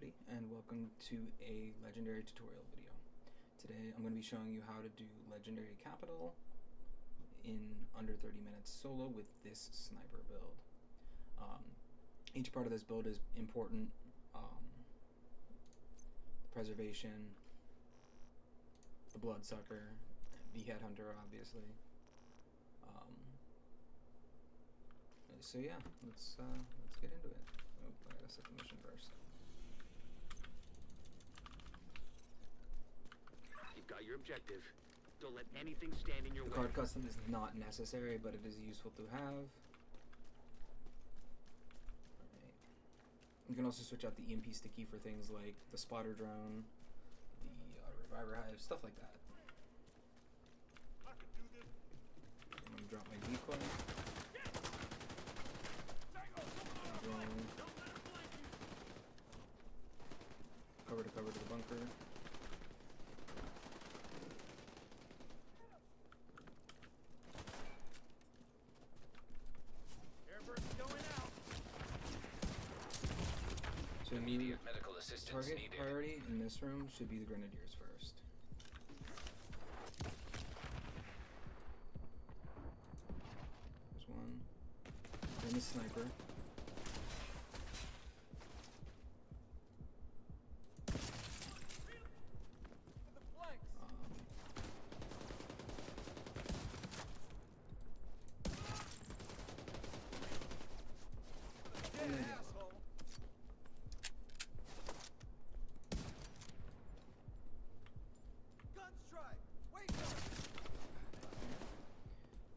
everybody, and welcome to a legendary tutorial video. Today I'm going to be showing you how to do legendary capital in under 30 minutes solo with this sniper build. Each part of this build is important. Preservation, the bloodsucker, the headhunter obviously. So yeah, let's get into it. Oh, I gotta set the mission first. You've got your objective. Don't let anything stand in your way. The card custom is not necessary, but it is useful to have. Alright. You can also switch out the EMP sticky for things like the spotter drone, the reviver hive, stuff like that. I'm gonna drop my decoy. Drone. Cover to cover to the bunker. So immediate medical assistance target needed. priority in this room should be the grenadiers first. There's one. Then the sniper.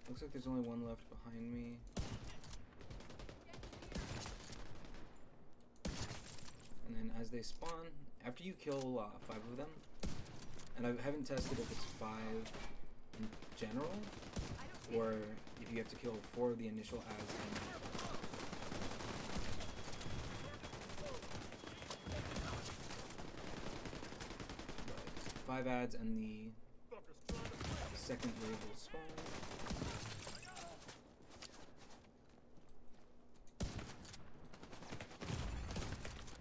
Looks like there's only one left behind me. And then as they spawn, after you kill 5 of them, and I haven't tested if it's 5 in general, or if you have to kill 4 of the initial ads. 5 ads and the second wave will spawn.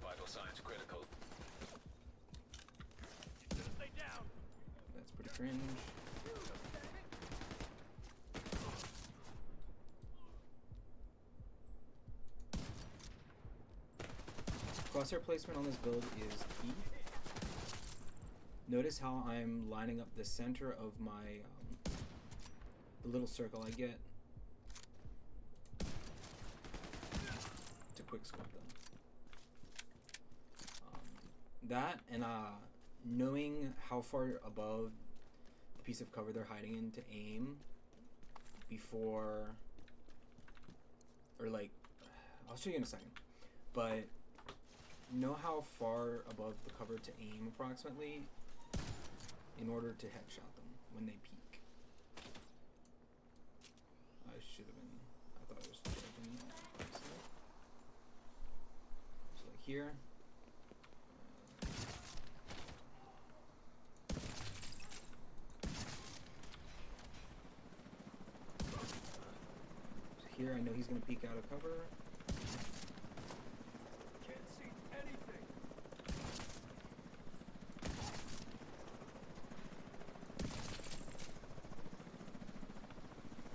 Vital signs critical. That's pretty cringe. Crosshair placement on this build is key. Notice how I'm lining up the center of my the little circle I get to quick scope them. That and knowing how far above the piece of cover they're hiding in to aim before, or like, I'll show you in a second, but know how far above the cover to aim approximately in order to headshot them when they peek. I should have been, I thought I was joking. So like here. So here I know he's gonna peek out of cover.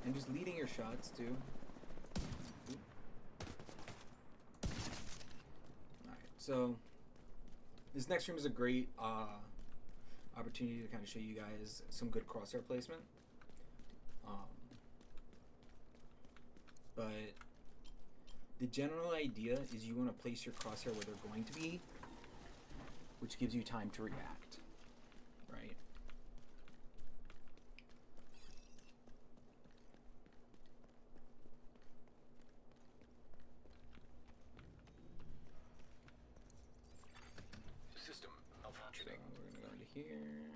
And just leading your shots too. Alright, so this next room is a great opportunity to kind of show you guys some good crosshair placement. But the general idea is you want to place your crosshair where they're going to be, which gives you time to react, right? System So malfunctioning. we're gonna go into here.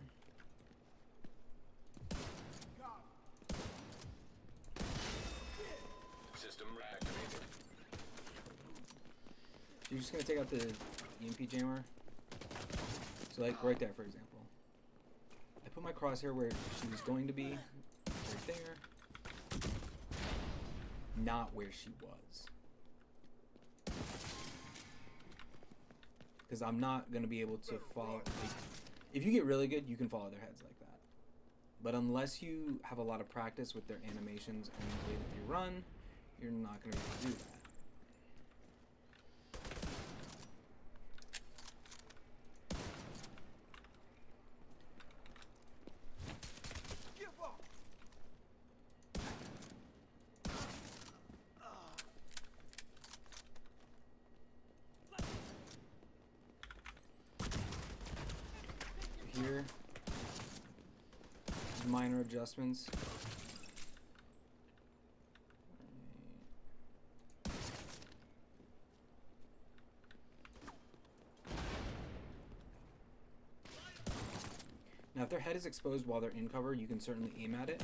System reactivated. So you're just gonna take out the EMP jammer. So like right there, for example. I put my crosshair where she was going to be, right there. Not where she was. because I'm not gonna be able to follow. Like, if you get really good, you can follow their heads like that. But unless you have a lot of practice with their animations and the way that they run, you're not gonna be able to do that. Here, minor adjustments. Now, if their head is exposed while they're in cover, you can certainly aim at it.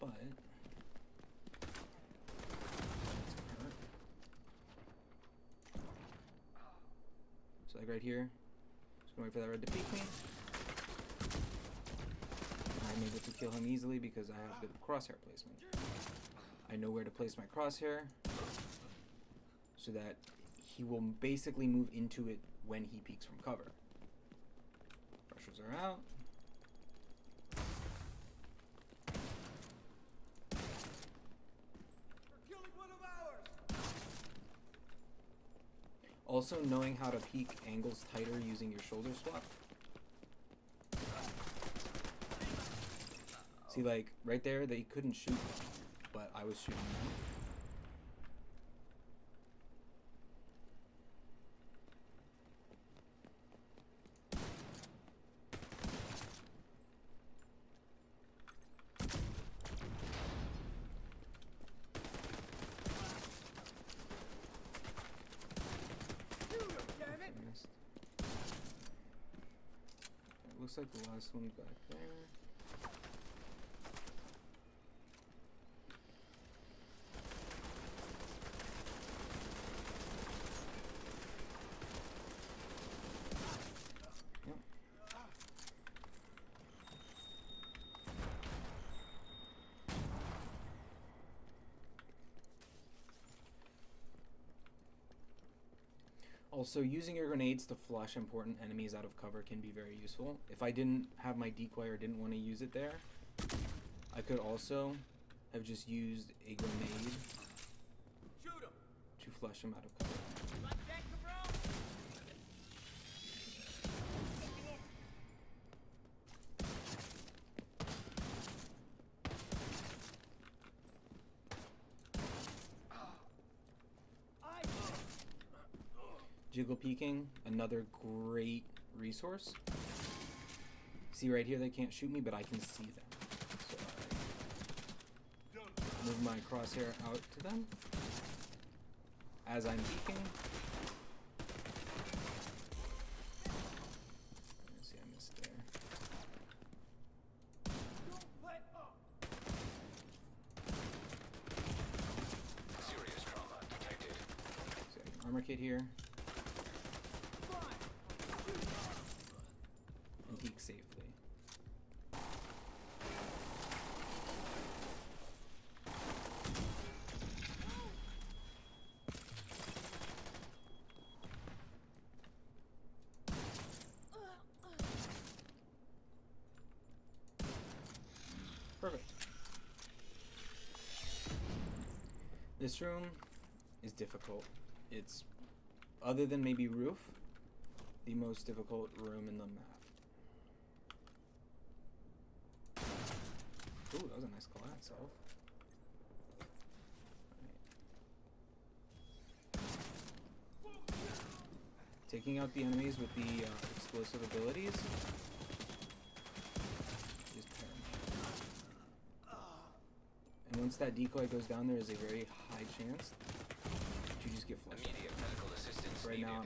But so like right here. Wait for that red to peek me. I'm able to kill him easily because I have good crosshair placement. I know where to place my crosshair so that he will basically move into it when he peeks from cover. Pressures are out. Also, knowing how to peek angles tighter using your shoulder swap. See, like, right there, they couldn't shoot me, but I was shooting them. Looks like the last one's back there. Yep. Also, using your grenades to flush important enemies out of cover can be very useful. If I didn't have my decoy or didn't want to use it there, I could also have just used a grenade to flush him out of cover. Jiggle peeking, another great resource. See right here, they can't shoot me, but I can see them. So I move my crosshair out to them as I'm peeking. Let's see, I missed there. Serious trauma detected. So I can armor kit here. And peek safely. Perfect. This room is difficult. It's, other than maybe roof, the most difficult room in the map. Ooh, that was a nice collapse itself. Taking out the enemies with the explosive abilities is paramount. And once that decoy goes down, there is a very high chance that you just get flushed. Immediate medical assistance Right needed. now,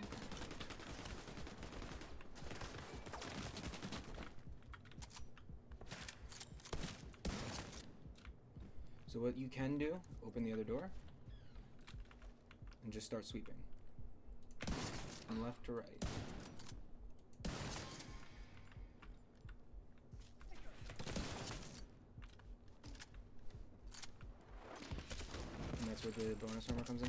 so what you can do, open the other door and just start sweeping from left to right. And that's where the bonus armor comes in.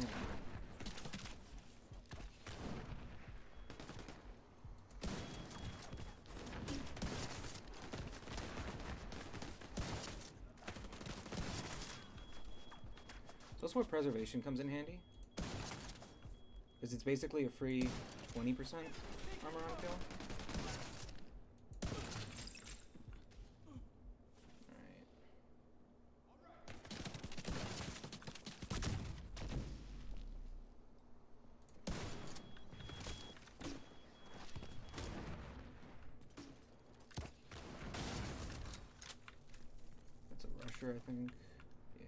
Also, where preservation comes in handy. Because it's basically a free 20% armor on kill. Alright. That's a rusher, I think. Yeah.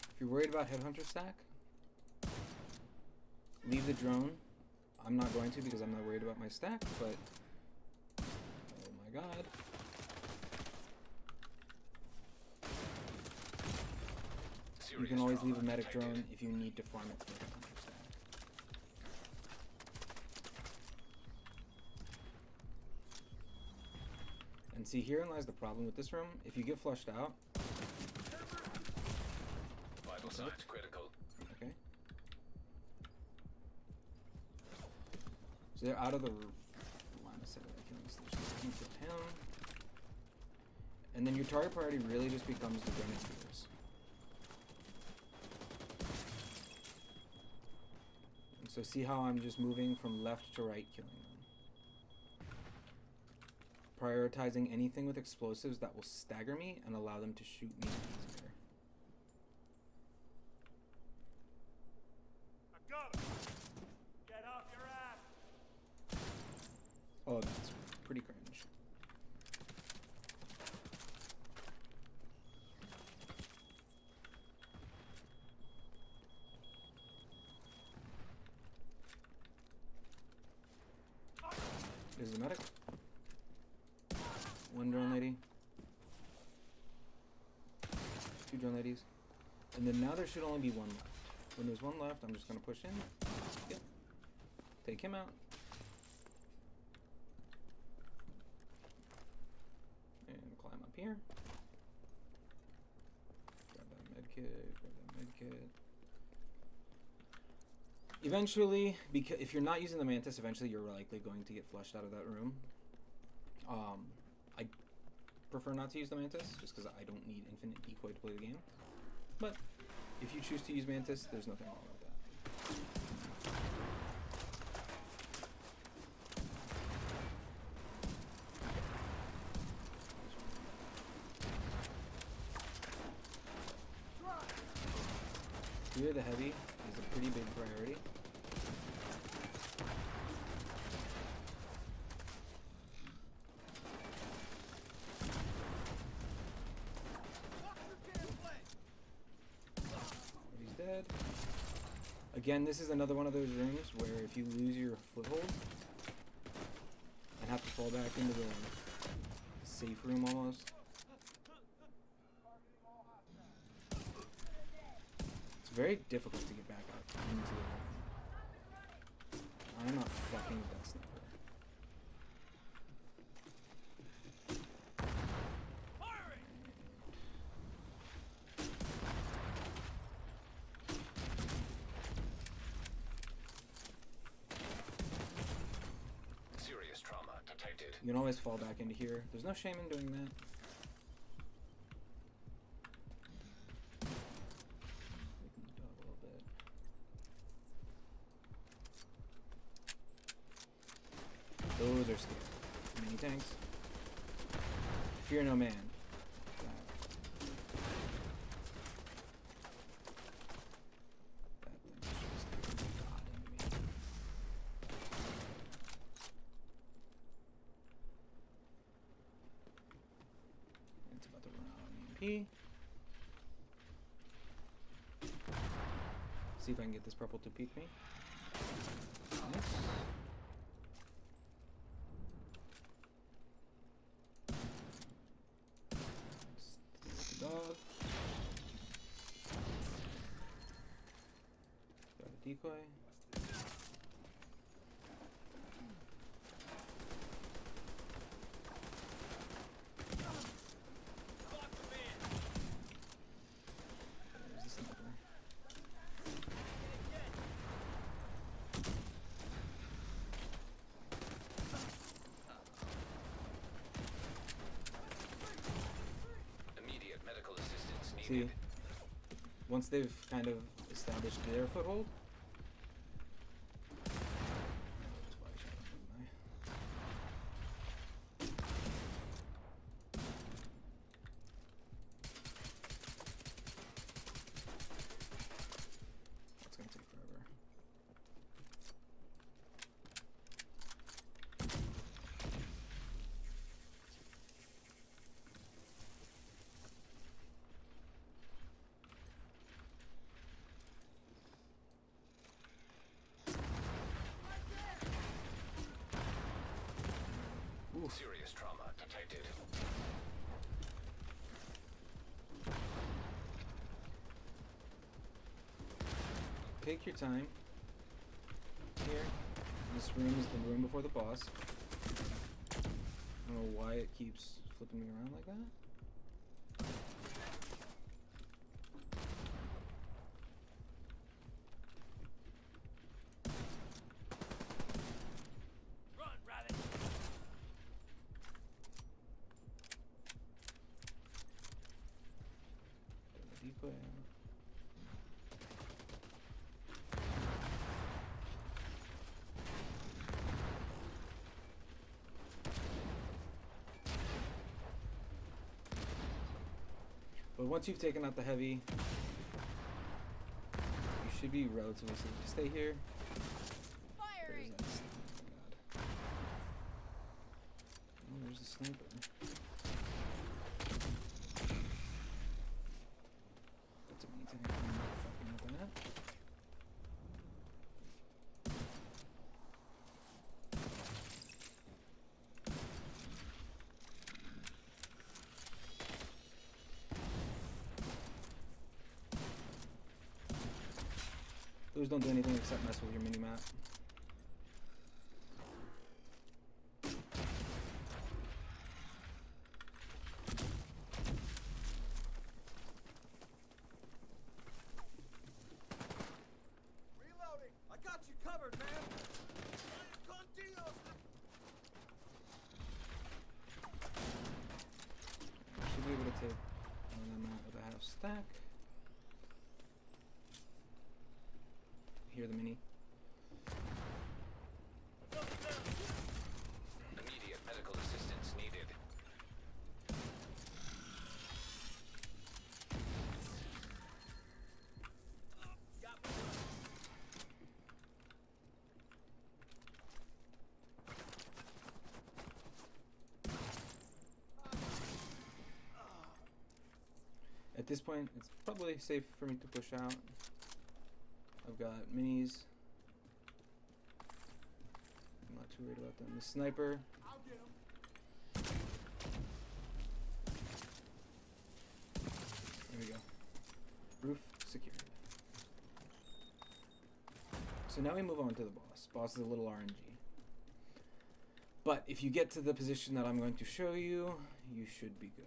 If you're worried about Headhunter stack, leave the drone. I'm not going to because I'm not worried about my stack, but oh my god. You can always leave a medic drone if you need to farm it for Headhunter stack. And see, herein lies the problem with this room. If you get flushed out, Vital signs critical. okay. So they're out of the line of sight of that killing station. So you can kill him. And then your target priority really just becomes the grenadiers. And so see how I'm just moving from left to right killing them. Prioritizing anything with explosives that will stagger me and allow them to shoot me easier. I got him. Get off your ass. Oh, that's pretty cringe. There's the medic. One drone lady. Two drone ladies. And then now there should only be one left. When there's one left, I'm just gonna push in. Yep. Take him out. And climb up here. Grab that medkit, grab that medkit. Eventually, because if you're not using the Mantis, eventually you're likely going to get flushed out of that room. I prefer not to use the Mantis, just because I don't need infinite decoy to play the game. But if you choose to use Mantis, there's nothing wrong with that. Clear the heavy is a pretty big priority. He's dead. Again, this is another one of those rooms where if you lose your foothold and have to fall back into the safe room almost. It's very difficult to get back out into the room. I'm not fucking with that sniper. Serious trauma detected. You can always fall back into here. There's no shame in doing that. We can move up a little bit. Those are scary. Mini tanks. Fear no man. That thing's just God into me. It's about to run out on EMP. See if I can get this purple to peek me. Nice. Dog. Got a decoy. There's the sniper. Immediate medical needed. once they've kind of established their foothold. That's gonna take forever. Oof. Serious trauma detected. Take your time. Here. This room is the room before the boss. I don't know why it keeps flipping me around like that. Run, rabbit! Put the decoy out. But once you've taken out the heavy, you should be relatively safe. Just stay here. Firing. There's that sniper. Oh, there's the sniper. That's a mini tank. I'm not fucking with that. Those don't do anything except mess with your mini map. Reloading! I got you covered, man! Con Dios! Should be able to take one of them out with a half stack. Here, the mini. Immediate medical assistance needed. At this point, it's probably safe for me to push out. I've got minis. I'm not too worried about them. The sniper. I'll get him. There we go. Roof secured. So now we move on to the boss. Boss is a little RNG. But if you get to the position that I'm going to show you, you should be good.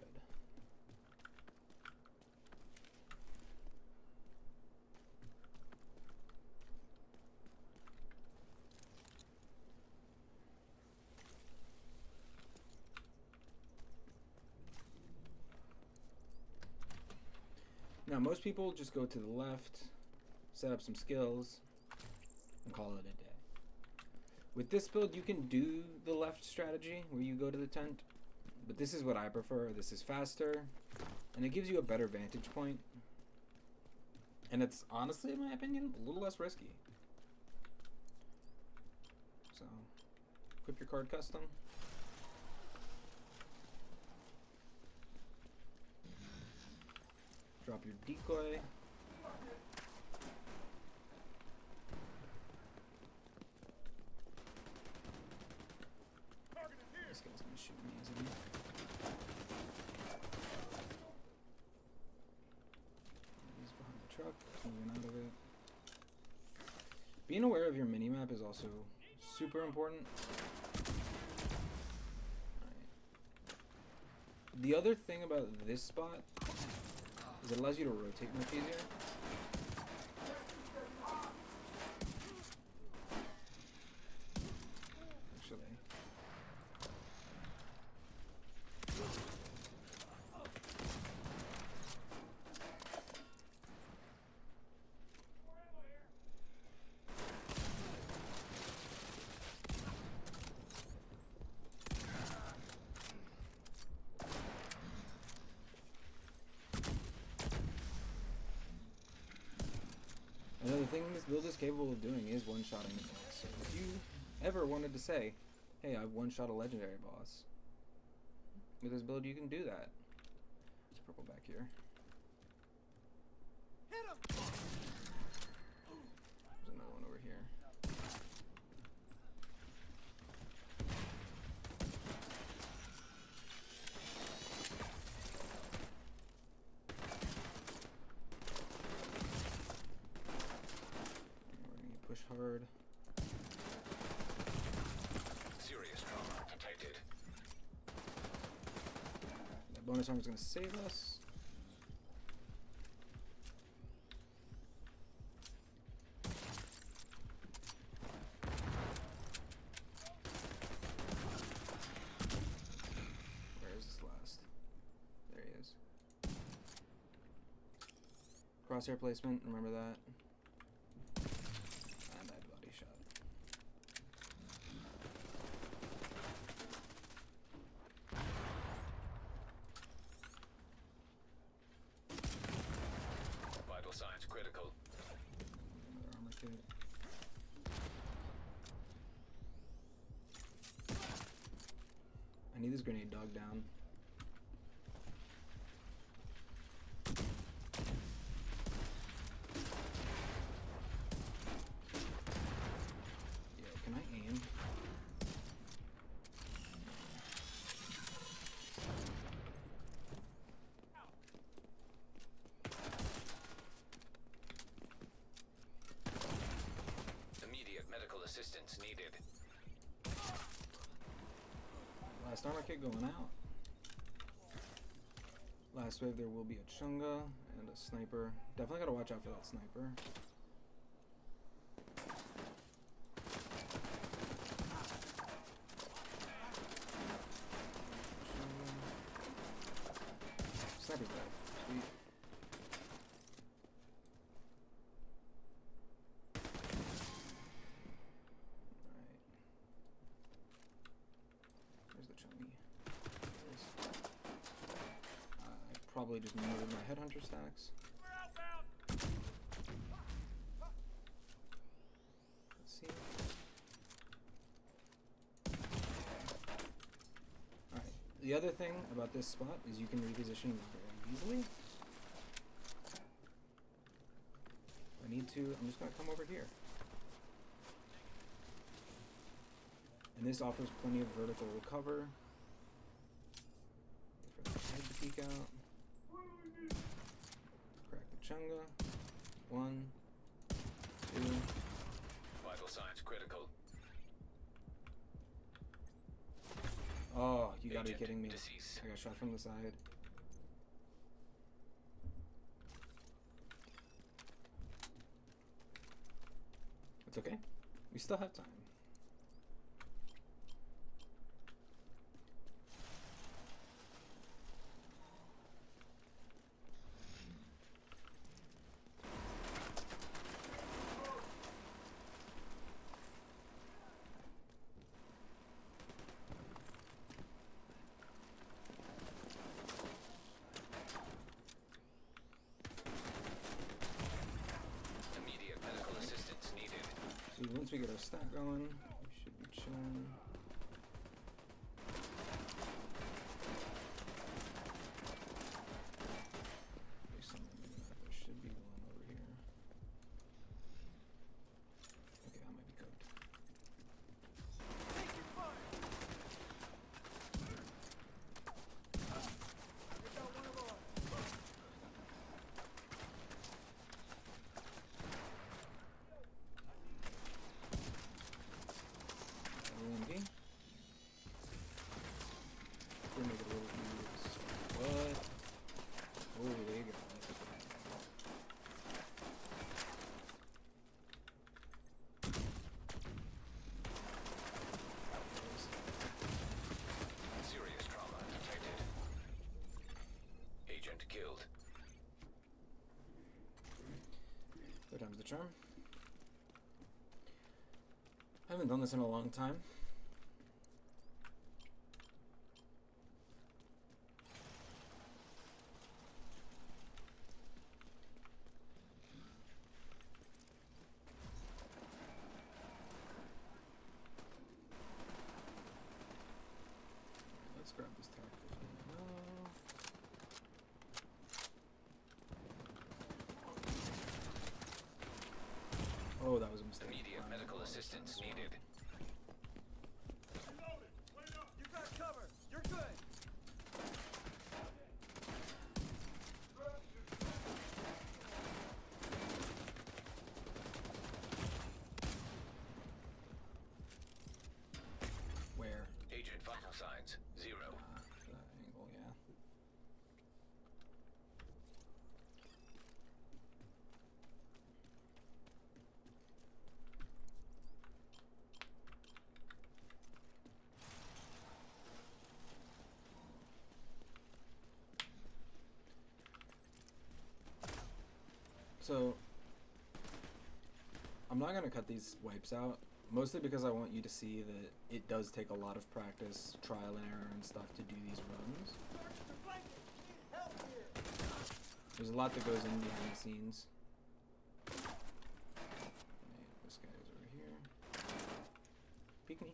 Now, most people just go to the left, set up some skills, and call it a day. With this build, you can do the left strategy, where you go to the tent, but this is what I prefer. This is faster, and it gives you a better vantage point. And it's, honestly, in my opinion, a little less risky. So, equip your card custom. Drop your decoy. This guy's gonna shoot me, isn't he? He's behind the truck, moving out of it. Being aware of your minimap is also super important. Alright. The other thing about this spot is it allows you to rotate much easier. Actually. Another thing this build is capable of doing is one-shotting the boss. So if you ever wanted to say, hey, I've one-shot a legendary boss, with this build you can do that. There's a purple back here. Hit him! There's another one over here. We're gonna push hard. Serious trauma detected. That bonus armor is gonna save us. Where is this last? There he is. Crosshair placement, remember that. And that body shot. Vital signs critical. Another armor kit. I need this grenade dog down. Yo, can I aim? Immediate medical assistance needed. Last armor kit going out. Last wave there will be a Chunga and a sniper. Definitely gotta watch out for that sniper. Sniper's dead. Sweet. Alright. Where's the Chungy? There it is. I probably just murdered my headhunter stacks. We're outbound! Let's see. Alright. The other thing about this spot is you can reposition very easily. If I need to, I'm just gonna come over here. And this offers plenty of vertical cover. Wait for the head to peek out. Crack the Chunga. 1, 2. Vital signs critical. Oh, you gotta be Agent kidding me. deceased. I got shot from the side. It's okay. We still have time. Immediate medical assistance needed. So once we get our stat going, we should be chilling. Based on the map, there should be one over here. Okay, I might be cooked. Taking fire! We got one of ours. LMG. Could make it a little easier. What? Oh, they got it. Serious trauma detected. Agent killed. Third time's the charm. I haven't done this in a long time. Oh, that was a mistake. Immediate medical assistance needed. Reloaded. Wait up. You got cover. You're good. Where? Agent vital signs 0. That angle, yeah. So, I'm not going to cut these wipes out, mostly because I want you to see that it does take a lot of practice, trial and error and stuff to do these runs. There's a lot that goes in behind the scenes. Okay, this guy is over here. Peek me.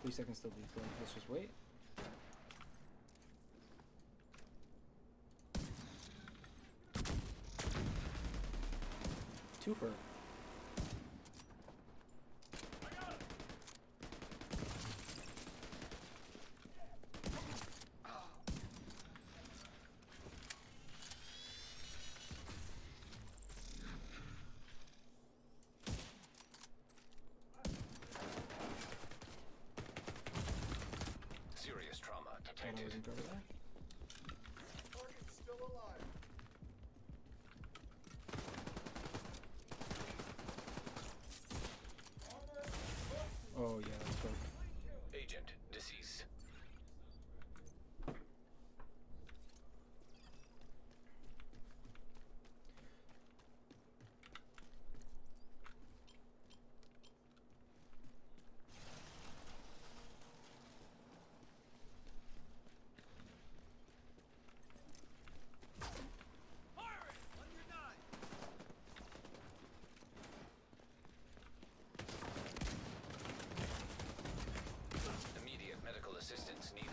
Seconds till deploy. Let's just wait. Twofer. Serious trauma Thought I detected. wasn't covered there. Target's still alive. Oh yeah, that's good. Agent deceased. Firing on your nine. Immediate medical assistance needed.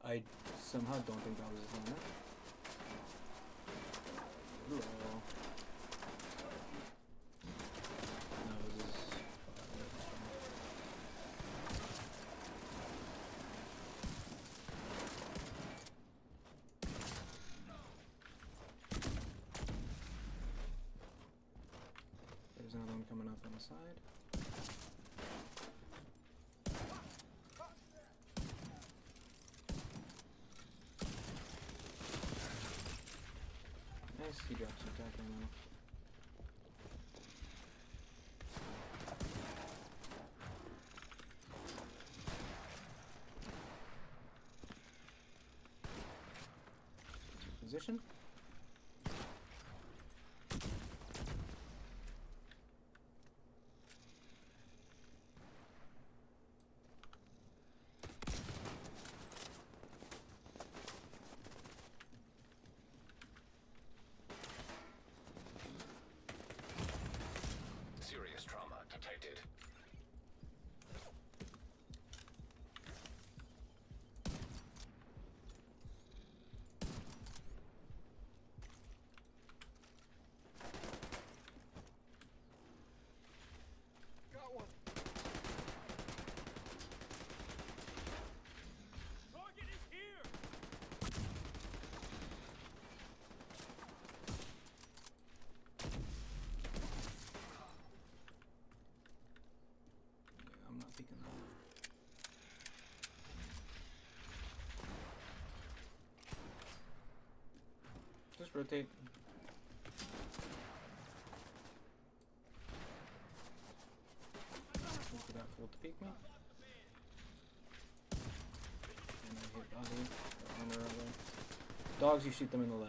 I somehow don't think that was his helmet. Hello. No, it was his. There's another one coming up on the side. Nice, he dropped some attack ammo. Position. Serious trauma detected. Got one. Target is here. Yeah, I'm not peeking that. Just rotate. Look at that fool to peek me. And I hit body, or armor rather. Dogs, you shoot them in the leg.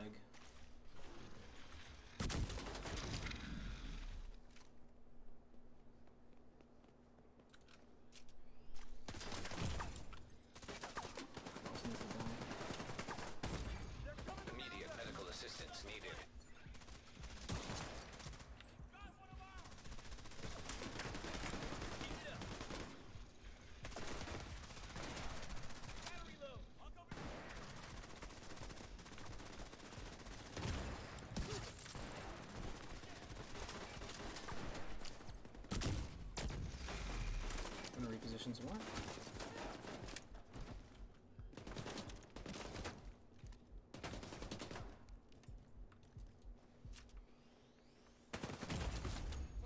Immediate medical assistance needed. I'm gonna reposition some more.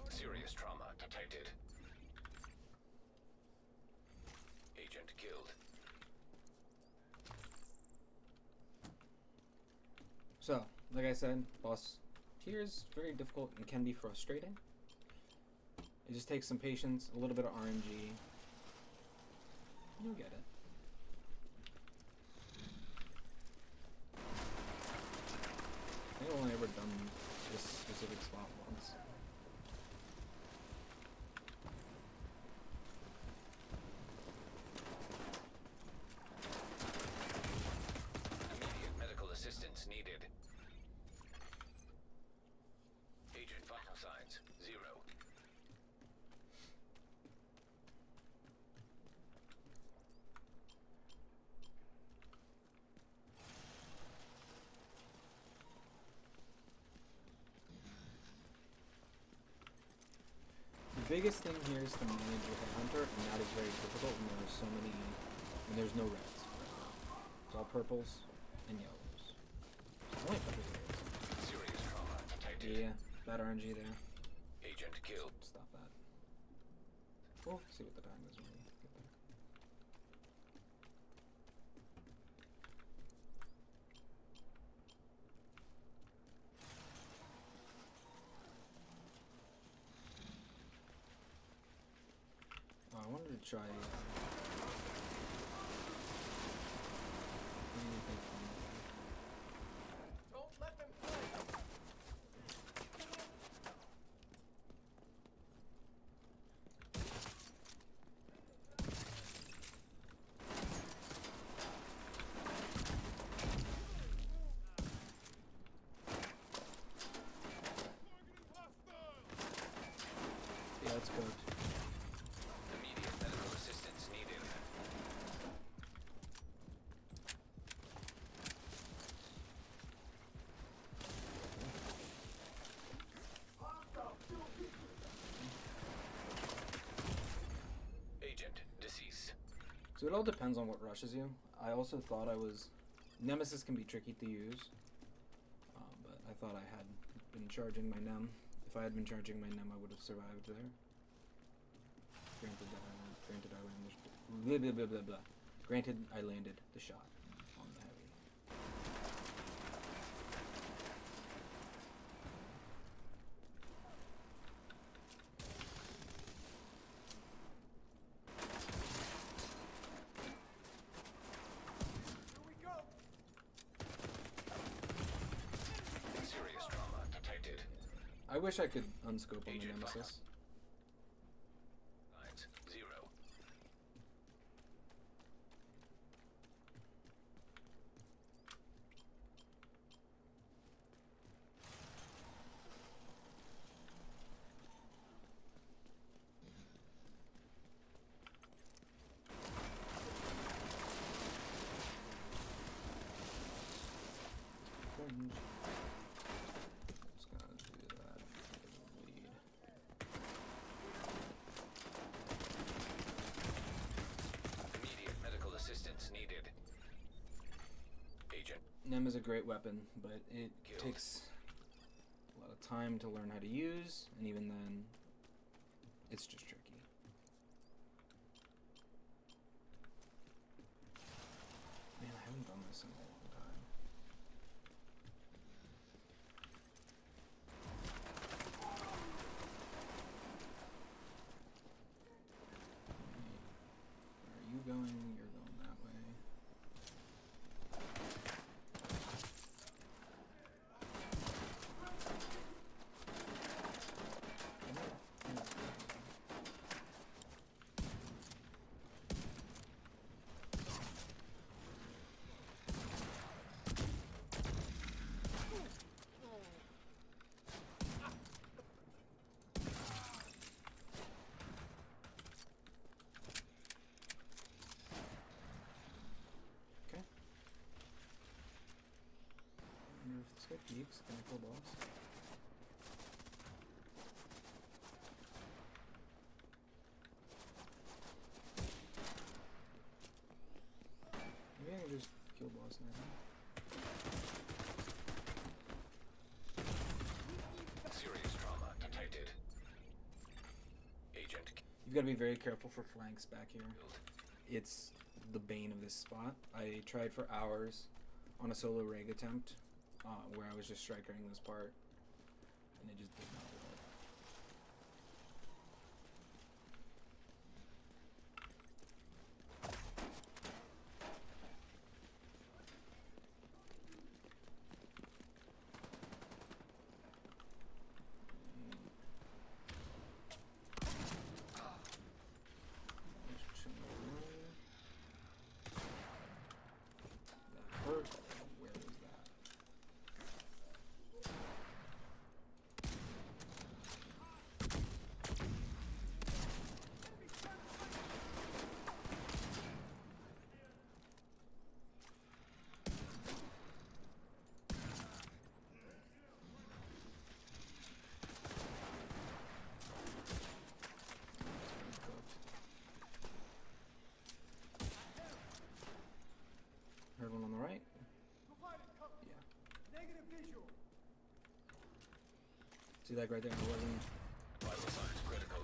Serious trauma detected. Agent killed. So, like I said, boss here is very difficult and can be frustrating. It just takes some patience, a little bit of RNG. You'll get it. I think I've only ever done this specific spot once. Immediate medical assistance needed. Agent vital signs 0. The biggest thing here is to manage with a hunter, and that is very difficult when there are so many, when there's no reds. It's all purples and yellows. Only purples and yellows. Serious trauma detected. Yeah, bad RNG there. Agent killed. Stop that. We'll see what the time is when we get there. Oh, I wanted to try. Anything fun. Don't let them play. Yeah, that's good. Immediate medical assistance needed. Agent deceased. So it all depends on what rushes you. I also thought Nemesis can be tricky to use, but I thought I had been charging my Nem. If I had been charging my Nem, I would have survived there. Granted I landed. Blah, blah, blah, blah, blah. Granted, I landed the shot on the heavy. Here we go. Serious trauma detected. I wish I could unscope on the Agent Nemesis. Signs 0. Fringe. Just gonna do that. Lead. Immediate medical assistance needed. Agent Nem is a great weapon, but it Killed. takes a lot of time to learn how to use, and even then, it's just tricky. Man, I haven't done this in a long time. Where are you going? You're going that way. wonder if this guy peeks. Can I kill boss? Maybe I can just kill boss now. Serious trauma detected. Agent You've got to be very careful for flanks back here. killed. It's the bane of this spot. I tried for hours on a solo reg attempt where I was just strikering this part, and it just did not work. That hurt. Where is that? Heard one on the right. Yeah. Negative visual. See that right there? Vital signs critical.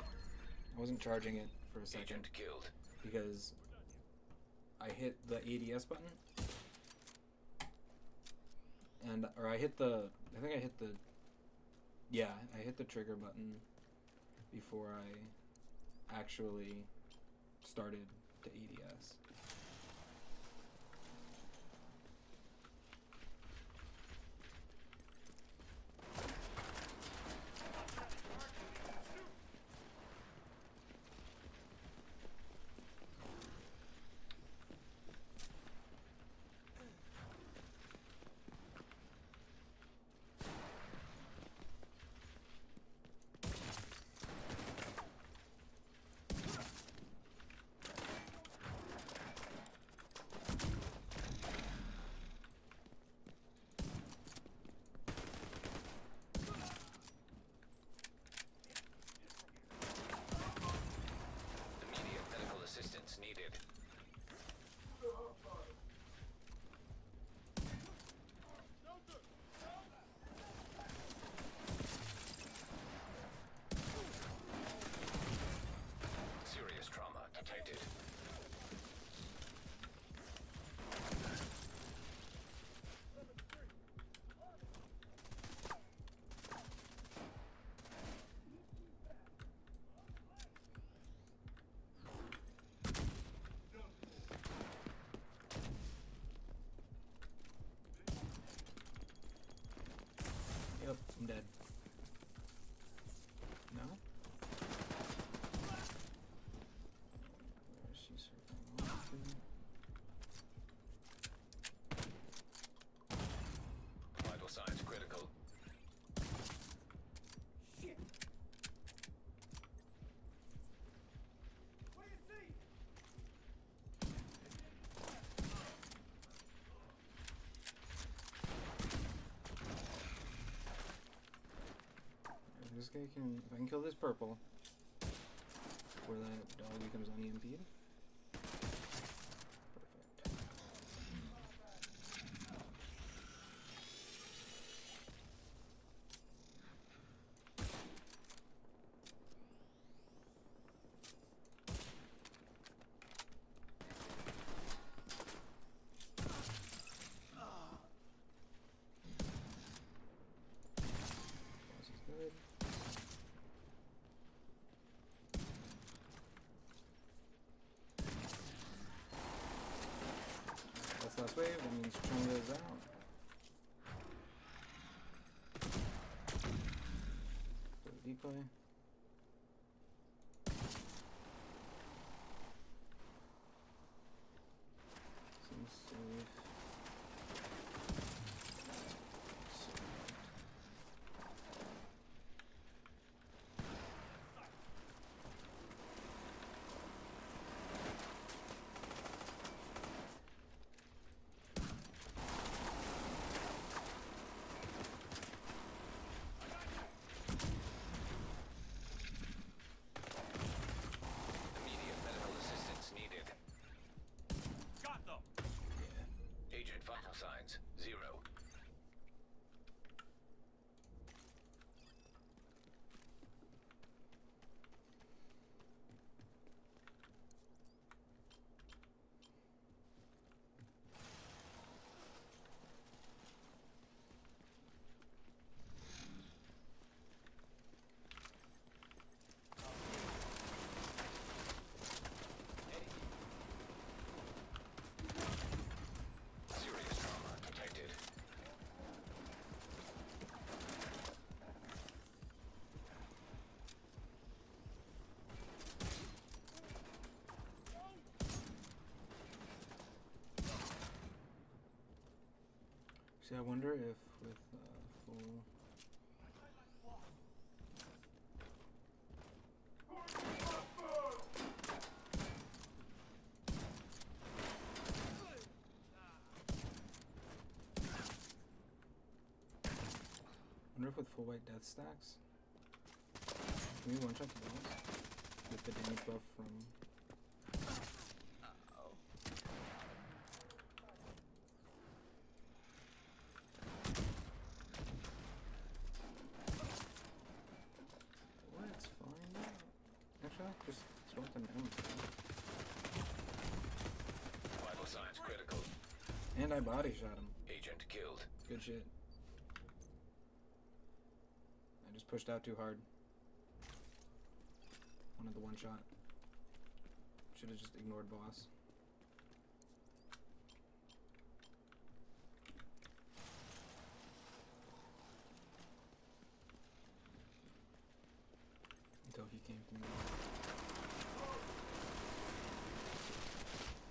I wasn't charging it for a second Agent killed. because I hit the ADS button, and or I hit the. I think I hit the. Yeah, I hit the trigger button before I actually started the ADS. Immediate medical assistance needed. Serious trauma detected. Yep, I'm dead. No? Where is she circling off to? Vital signs critical. Shit. What do you see? If this guy can, if I can kill this purple before that dog becomes un-EMP'd. Perfect. Boss is good. That's last wave, that means Chunga is out. Go to decoy. Seems safe. See, I wonder if with full. I wonder if with full white death stacks, can we one shot the boss with the damage buff from. Let's find out. Actually, just throw them down. Vital signs critical. And I body shot him. Agent killed. Good shit. I just pushed out too hard. Wanted the one shot. Should have just ignored boss. Until he came to me.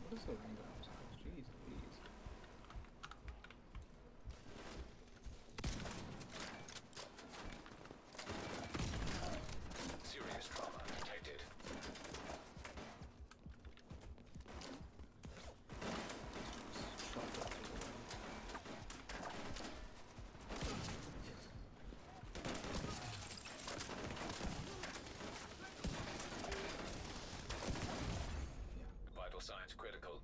What is the rainbow? Jeez Louise. Serious trauma detected. Shot that through the way. Yeah. Vital signs critical.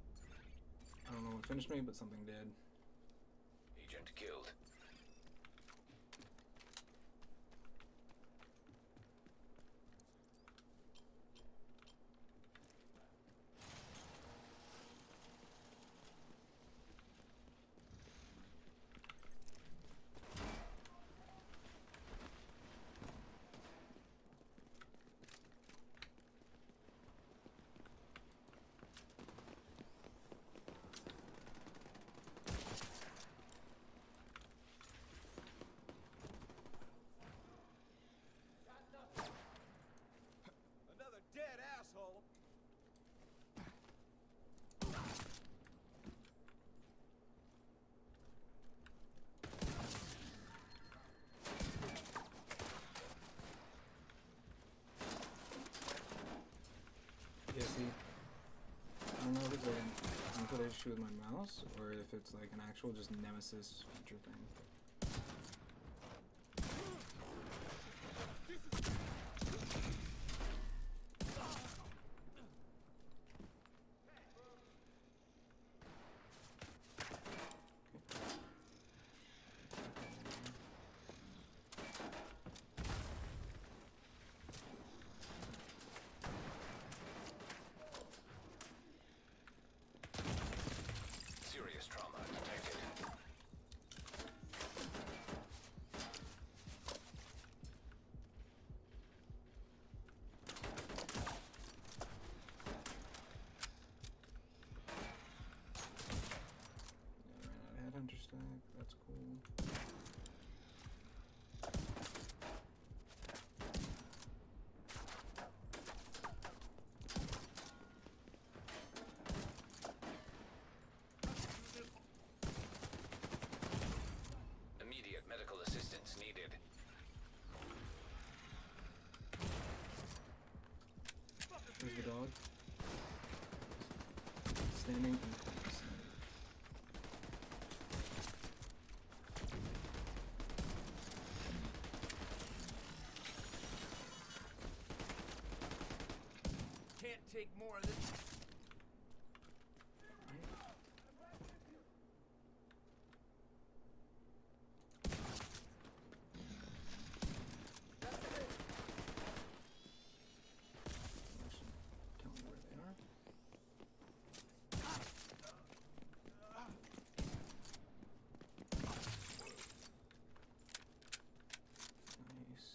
I don't know what finished me, but something did. Agent killed. Another dead asshole. Yeah, see, I don't know if it's like an input issue with my mouse or if it's like an actual just nemesis feature thing. Serious trauma detected. Yeah, I ran out of headhunter stack. That's cool. Immediate medical assistance needed. There's the dog. Standing in place. Can't take more of this. Actually, tell me where they are. Nice.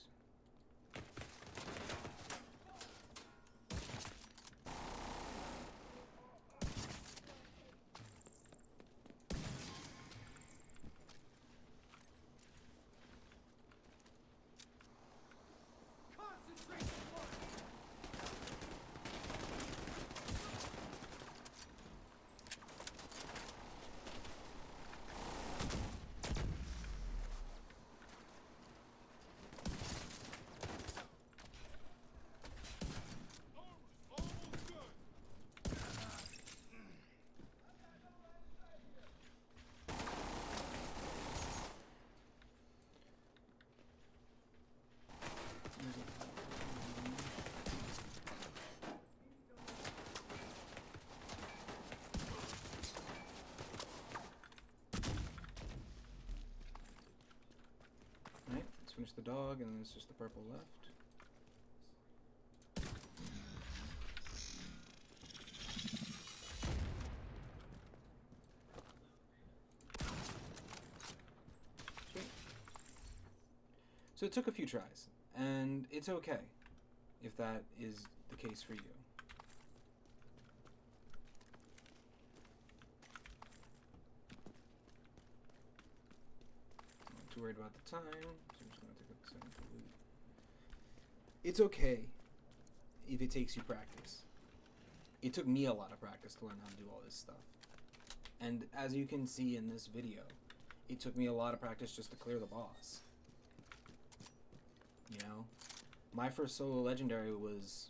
finish the dog, and then it's just the purple left. Sweet. So it took a few tries, and it's okay if that is the case for you. Not too worried about the time, so I'm just going to take a second to loot. It's okay if it takes you practice. It took me a lot of practice to learn how to do all this stuff. And as you can see in this video, it took me a lot of practice just to clear the boss. You know? My first solo legendary was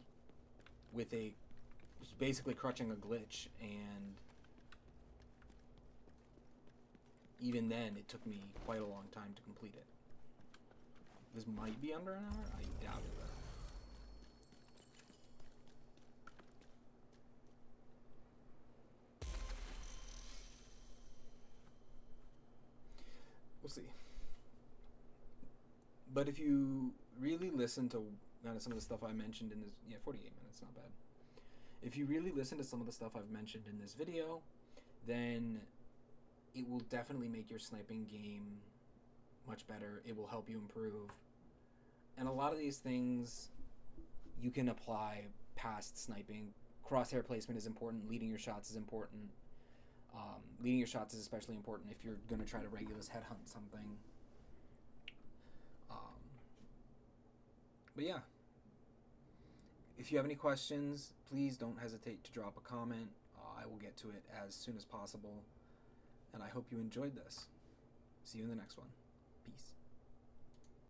basically crutching a glitch, and even then it took me quite a long time to complete it. This might be under an hour? I doubt it though. We'll see. But if you really listen to kind of some of the stuff I mentioned in this, 48 minutes, not bad. If you really listen to some of the stuff I've mentioned in this video, then it will definitely make your sniping game much better. It will help you improve. And a lot of these things you can apply past sniping. Crosshair placement is important. Leading your shots is important. Leading your shots is especially important if you're going to try to Regulus headhunt something. But yeah, if you have any questions, please don't hesitate to drop a comment. I will get to it as soon as possible. And I hope you enjoyed this. See you in the next one. Peace.